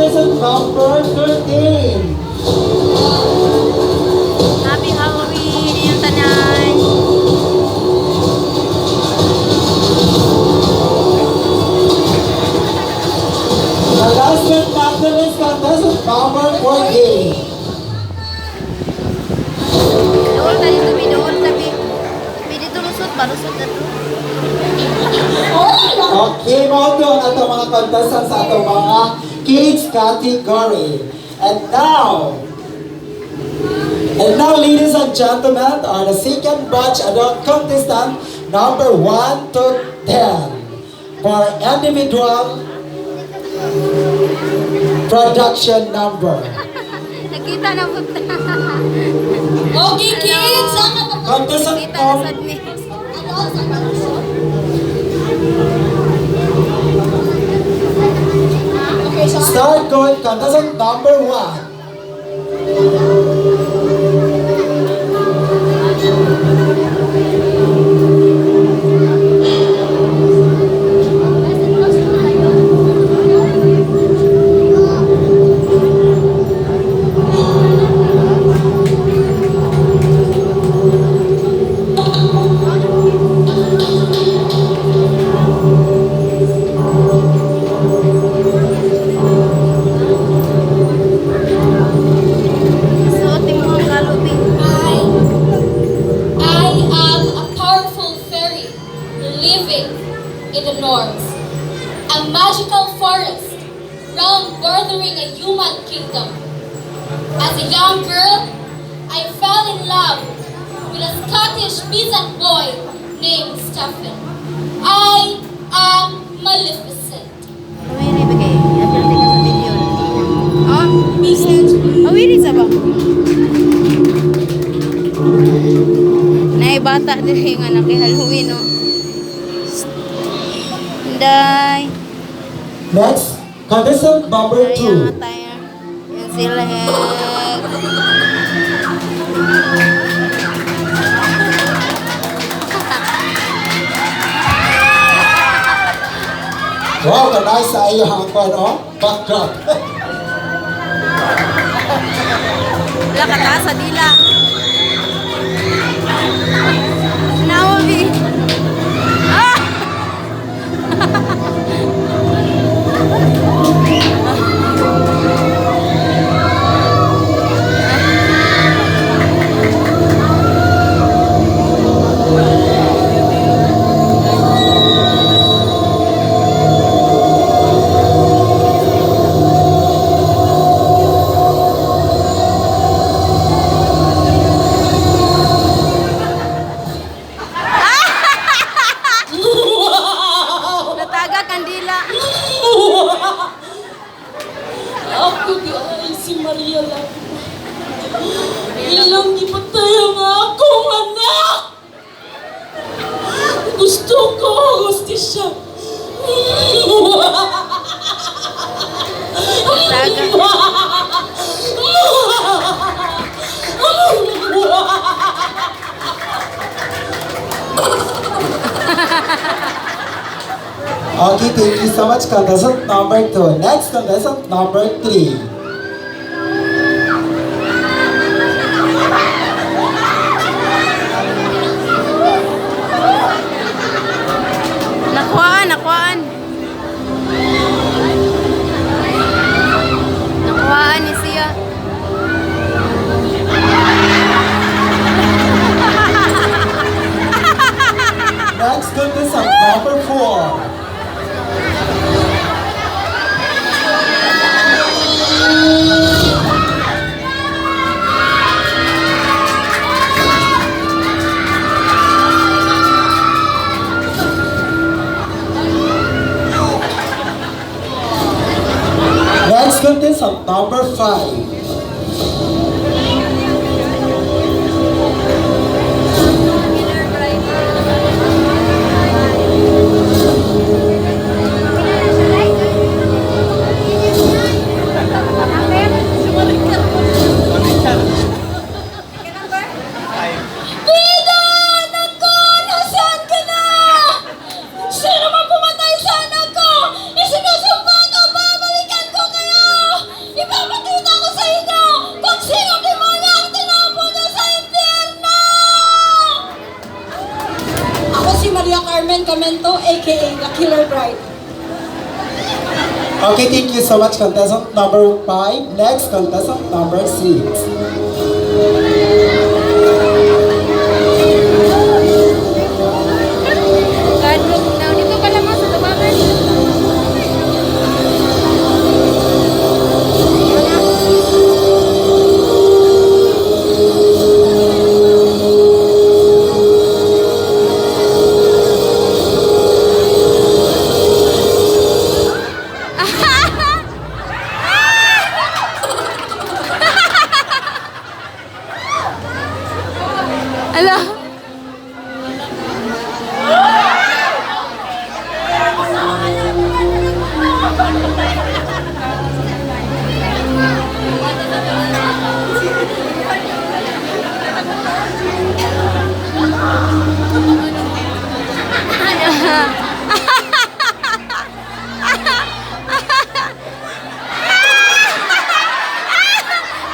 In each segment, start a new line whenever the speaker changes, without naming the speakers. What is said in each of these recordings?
contestant number 13.
Happy Halloween, yung tanay.
The last but not the least, contestant number 14.
Doon tayo sabi, doon sabi. Pwede ito lusot ba? Lusot na ito.
Okay, mo doon ato mga contestants sa ato mga kids category. And now, ladies and gentlemen, are the second batch adult contestant number 1 to 10 for individual production number.
Nakita na po.
Okay, kids!
Contestant
Nakita na sa
number
mix.
Okay, so
start going. Contestant number 1.
Suotin mo ang galupin.
I am a powerful fairy living in the north. A magical forest realm bordering a human kingdom. As a young girl, I fell in love with a Scottish peasant boy named Stephen. I am Maleficent.
Awiri ba kayo? Apil ka sa video. Oh, awiri sa ba? Naibata din yung anak kay Halloween, no? Hinday.
Next, contestant number
Ayan,
2.
tayo. Yan sila, head.
Wow, kanay sa iyo hangpan, oh. Backdrop.
Wala ka taas sa dila. Nawabi. Ah! Nataga kandila.
Ako ay si Maria lang. Ilang ipatay ang akong anak! Gusto ko hostisya.
Nataga.
Okay, thank you so much, contestant number 2. Next, contestant number 3.
Nakuhaan, nakuhaan. Nakuhaan ni siya.
Next, contestant number 4. Next, contestant number 5.
Bida! Naku! Nasaan ka na? Sino man pumatay sa anak ko? Isinusumpa ko! Babalikan ko kayo!
Carmen Camento, aka the Killer Bride.
Okay, thank you so much, contestant number 5. Next, contestant number 6.
Kadrog na. Dito ka lamang sa tabangan. Ala.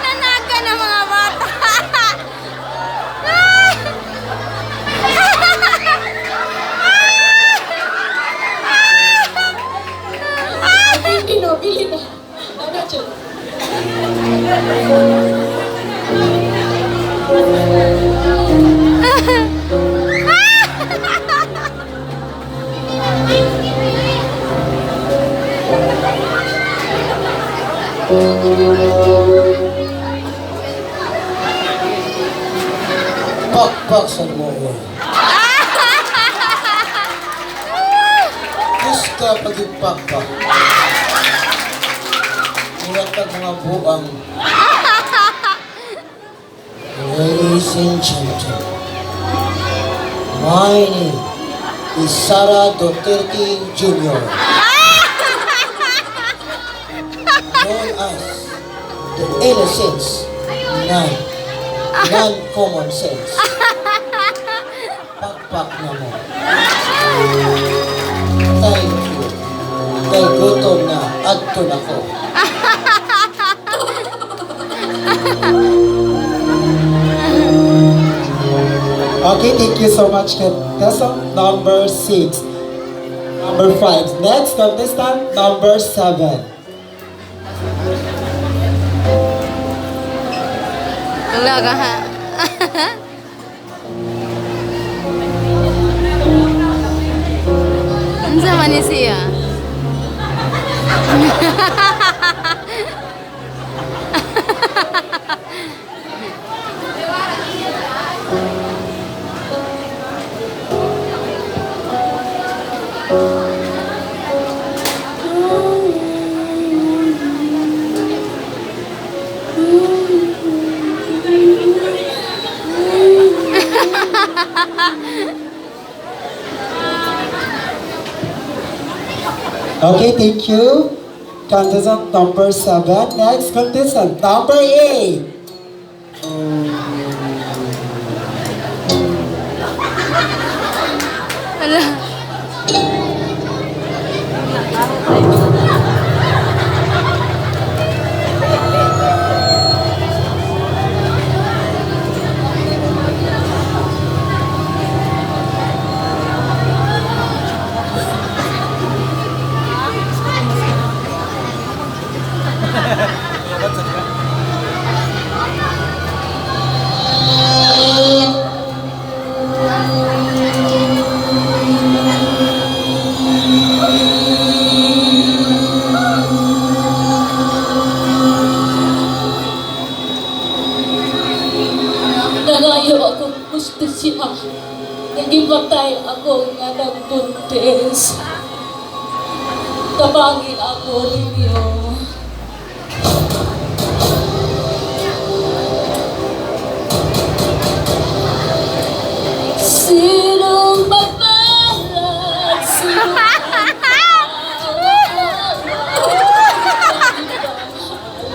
Nanaga ng mga bata.
Pinobili na. Ano, Chun?
Pakpak sa mo. Gusto pag-ipakpak. Muratag mga buang. Ladies and gentlemen, my name is Sara Duterte Jr. Known as the innocence, non-common sense. Pakpak na mo. Thank you. Kay gutom na adto na ko. Okay, thank you so much, contestant number 6. Number 5. Next, contestant number 7.
Talaga ha. Ano sa man siya?
Okay, thank you. Contestant number 7. Next, contestant number 8.
Ala.
Nangayo ako gusto siya. Nagibatay ako nga nagbuntis. Tabangin ako ninyo. Sinong mapalag? Sinong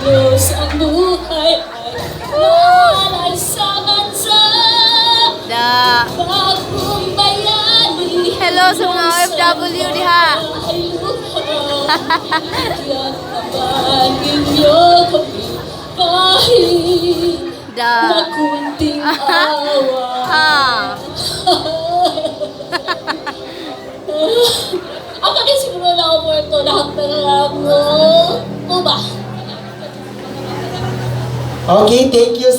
halos ang buhay ay nalansangan sa
Da.
bagong bayani.
Hello sa mga OFW diha.
Yan naman ninyo kami kahit
Da.
na kunting awa.
Ah.
ito lahat ng alam mo. O ba?
Okay, thank you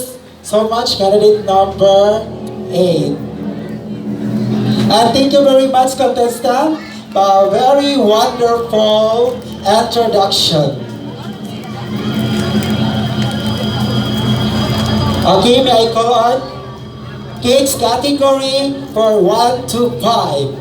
so much, candidate number 8. And thank you very much, contestant. A very wonderful introduction. Okay, may I call on kids category for 1 to 5.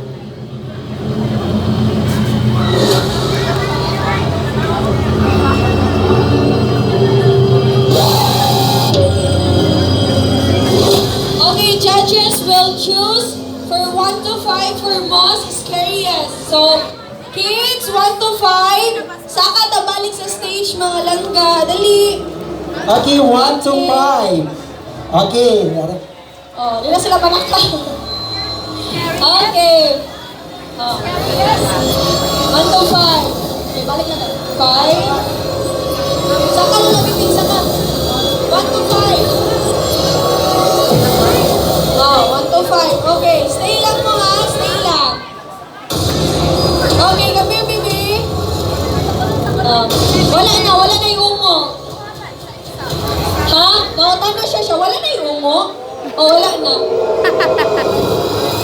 Okay, judges will choose for 1 to 5 for most scariest. So, kids, 1 to 5, saka tabalik sa stage mga langga. Dali!
Okay, 1 to 5. Okay.
Oh, di na sila manaka. Okay. Oh. 1 to 5. Okay, balik na tayo. 5. Saka na nabiting, saka. 1 to 5. Oh, 1 to 5. Okay, stay lang mo ha, stay lang. Okay, kami, baby. Wala na yung ungo. Ha? Nautan na siya. Wala na yung ungo? Oh, wala na.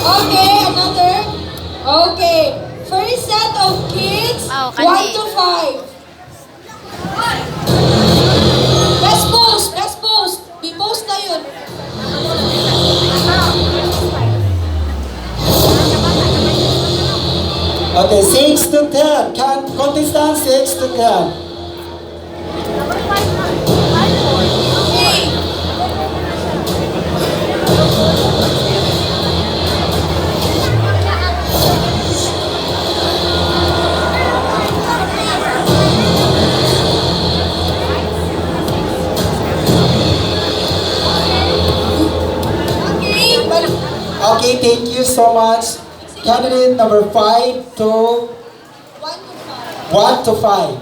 Okay, another. Okay. First set of kids,
Oh,
1 to 5. Best post, best post. Be-post na yun.
Okay, 6 to 10. Contestant 6 to 10.
Okay. Okay, balik.
Okay, thank you so much. Candidate number 5 to
1 to 5.
1 to 5.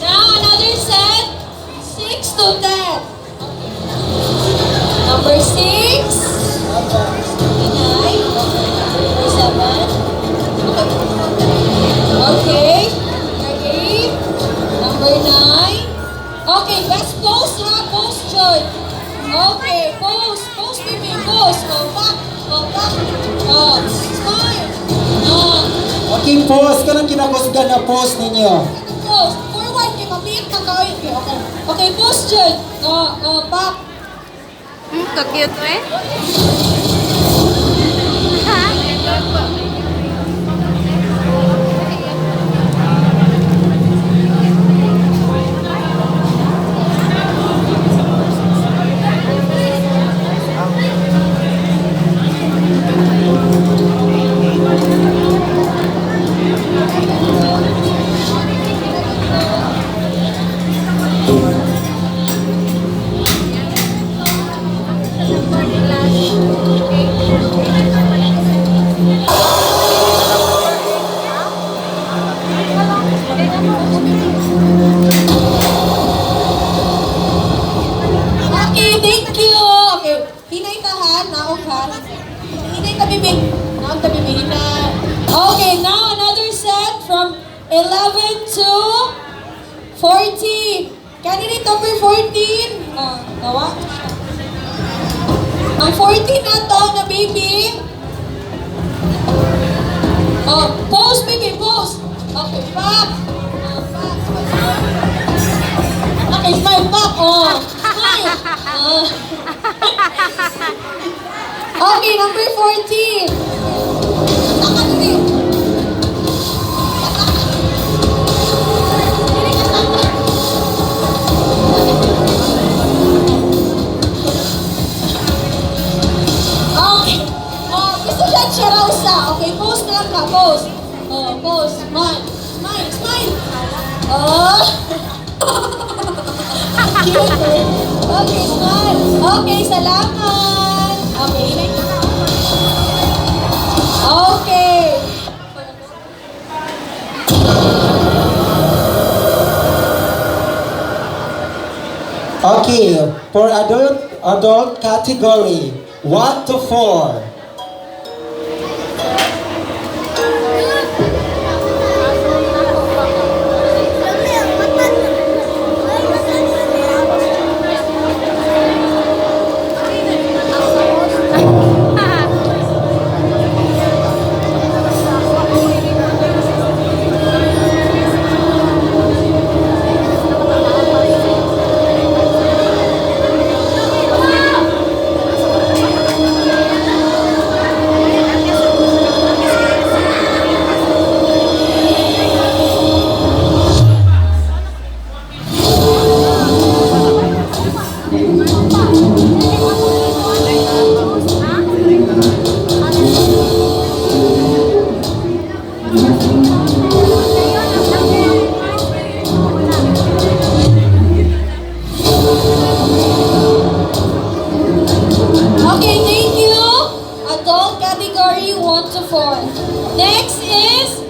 Now another set, 6 to 10. Number 6. Number 9. Number 7. Okay. Number 8. Number 9. Okay, best pose ha, pose Joy. Okay, pose, pose baby, pose. Oh, back, oh, back. Oh, smile. Oh,
Okay, pause ka lang kinagusgan na pause ninyo.
pose. Forward, kay mabit ka kawin. Okay, okay. Okay, pose Joy. Back.
Ka-cute eh.
Okay, thank you. Okay, hinay tahan, naog ha. Hinay ta bibig. Naog ta bibig, hinay. Okay, now another set from 11 to 14. Candidate number 14. Nawa. Ang 14 na to, na baby. Oh, pose baby, pose. Okay, back. Back. Okay, smile back. Oh, smile. Okay, number 14. Taka din. Okay. Oh, gusto siya raw sa. Okay, pose na lang ka, pose. Oh, pose. Smile. Smile, smile. Oh. Cute eh. Okay, smile. Okay, salamat. Okay. Okay.
Okay, for adult category 1 to 4.
Okay, thank you. Adult category 1 to 4. Next is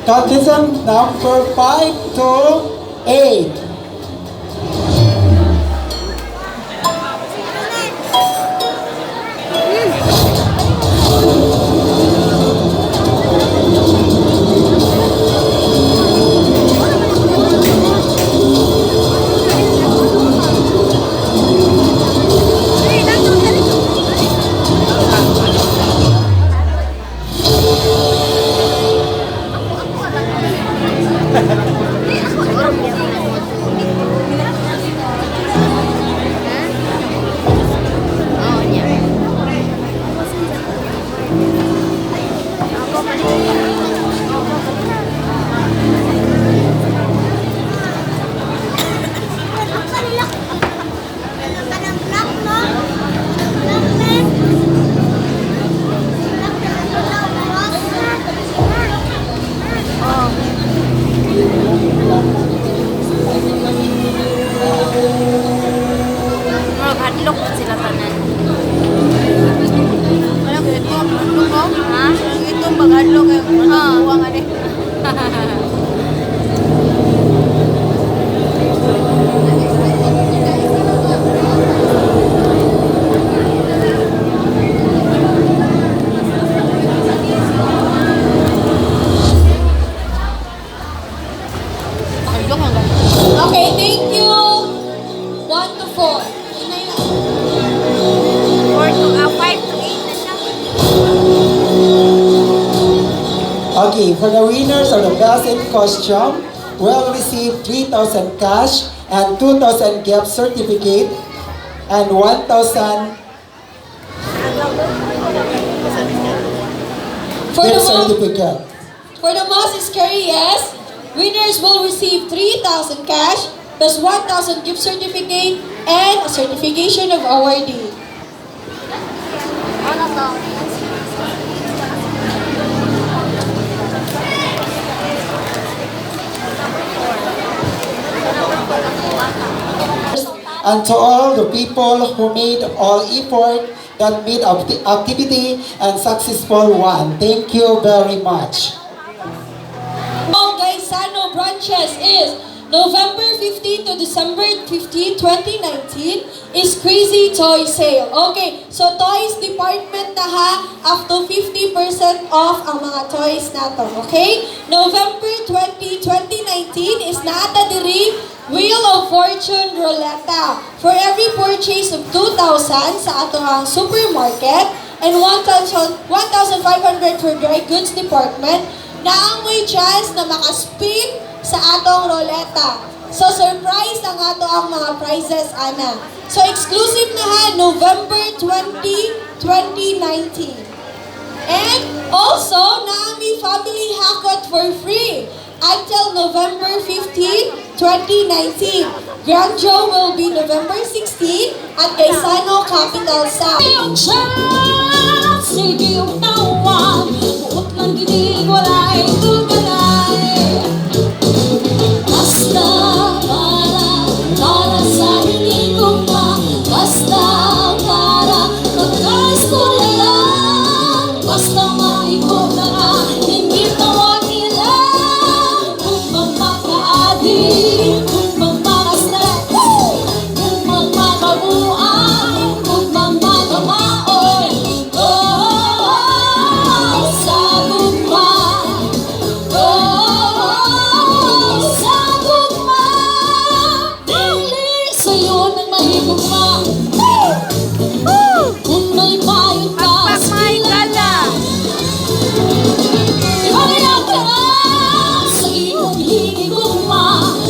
Contestant number 5 to 8.
Hadlok na sila tanan. Wala ko ito, hadlok ko. Ha? Ito pag-hadlok eh. Buwang ano eh. Hadlok ang gano'n.
Okay, thank you. 1 to 4.
5 to 8 na siya.
Okay, for the winners of the best in costume, will receive 3,000 cash and 2,000 gift certificate and 1,000
For the
gift
most
certificate.
For the most scariest, winners will receive 3,000 cash plus 1,000 gift certificate and a certification of awardee.
Ano to?
And to all the people who made all effort that made up the activity and successful one, thank you very much.
Gaisano branches is November 15 to December 15, 2019 is Crazy Toy Sale. Okay, so toys department na ha, up to 50% off ang mga toys nato. Okay? November 20, 2019 is naata diri Wheel of Fortune Roulette. For every purchase of 2,000 sa ato ang supermarket and 1,500 for dry goods department, na ang may chance na makaspin sa atong roleta. So, surprise ang ato ang mga prizes, ana. So, exclusive na ha, November 20, 2019. And also, na ang may family hakot for free until November 15, 2019. Grand Draw will be November 16 at Gaisano Capital South.